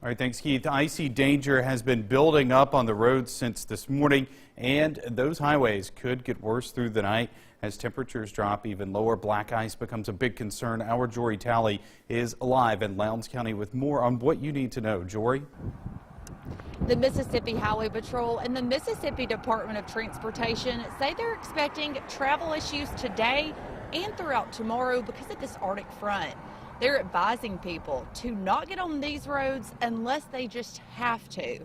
All right, thanks, Keith. Icy danger has been building up on the roads since this morning, and those highways could get worse through the night as temperatures drop even lower. Black ice becomes a big concern. Our Jory Talley is live in Lowndes County with more on what you need to know. Jory? The Mississippi Highway Patrol and the Mississippi Department of Transportation say they're expecting travel issues today and throughout tomorrow because of this Arctic front. They're advising people to not get on these roads unless they just have to.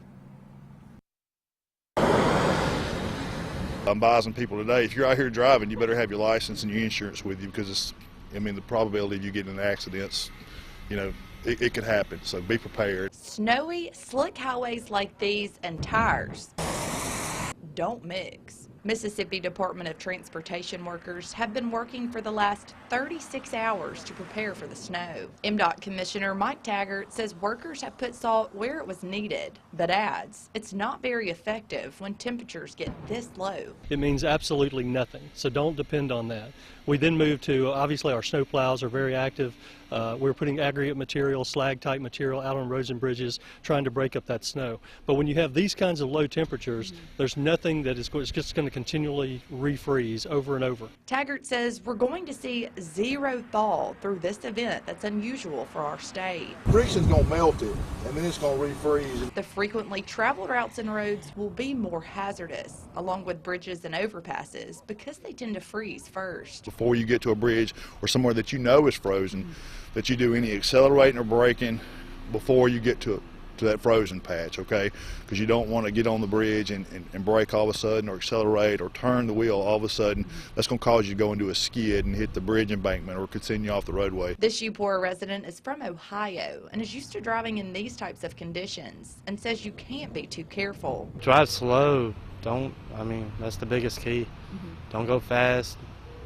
I'm advising people today, if you're out here driving, you better have your license and your insurance with you because the probability of you getting in accidents, it could happen. So be prepared. Snowy, slick highways like these and tires don't mix. Mississippi Department of Transportation workers have been working for the last 36 hours to prepare for the snow. MDOT Commissioner Mike Taggart says workers have put salt where it was needed, but adds it's not very effective when temperatures get this low. It means absolutely nothing, so don't depend on that. We then move to, obviously our snow plows are very active. We're putting aggregate material, slag type material out on roads and bridges trying to break up that snow. But when you have these kinds of low temperatures, there's nothing that is just going to continually refreeze over and over. Taggart says we're going to see zero thaw through this event that's unusual for our state. Friction's going to melt it, and then it's going to refreeze. The frequently traveled routes and roads will be more hazardous, along with bridges and overpasses, because they tend to freeze first. Before you get to a bridge or somewhere that you know is frozen, that you do any accelerating or braking before you get to that frozen patch, okay? Because you don't want to get on the bridge and brake all of a sudden, or accelerate or turn the wheel all of a sudden. That's going to cause you to go into a skid and hit the bridge embankment or continue off the roadway. This Upora resident is from Ohio and is used to driving in these types of conditions and says you can't be too careful. Drive slow. That's the biggest key. Don't go fast.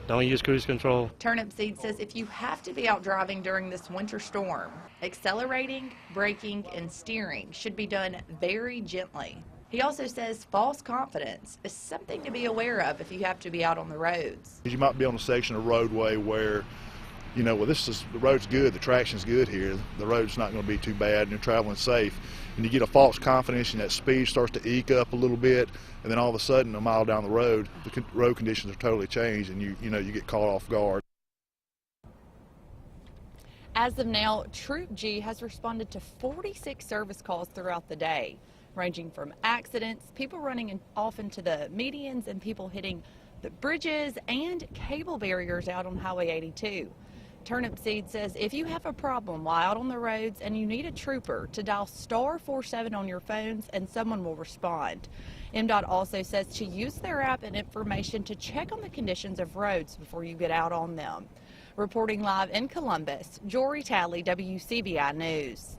Don't use cruise control. Turnip Seed says if you have to be out driving during this winter storm, accelerating, braking, and steering should be done very gently. He also says false confidence is something to be aware of if you have to be out on the roads. You might be on a section of roadway where, the road's good, the traction's good here, the road's not going to be too bad, and you're traveling safe. And you get a false confidence and that speed starts to eke up a little bit, and then all of a sudden, a mile down the road, the road conditions are totally changed, and you get caught off guard. As of now, Troop G has responded to 46 service calls throughout the day, ranging from accidents, people running off into the medians, and people hitting the bridges and cable barriers out on Highway 82. Turnip Seed says if you have a problem while out on the roads and you need a trooper, to dial *47 on your phones and someone will respond. MDOT also says to use their app and information to check on the conditions of roads before you get out on them. Reporting live in Columbus, Jory Talley, WCBI News.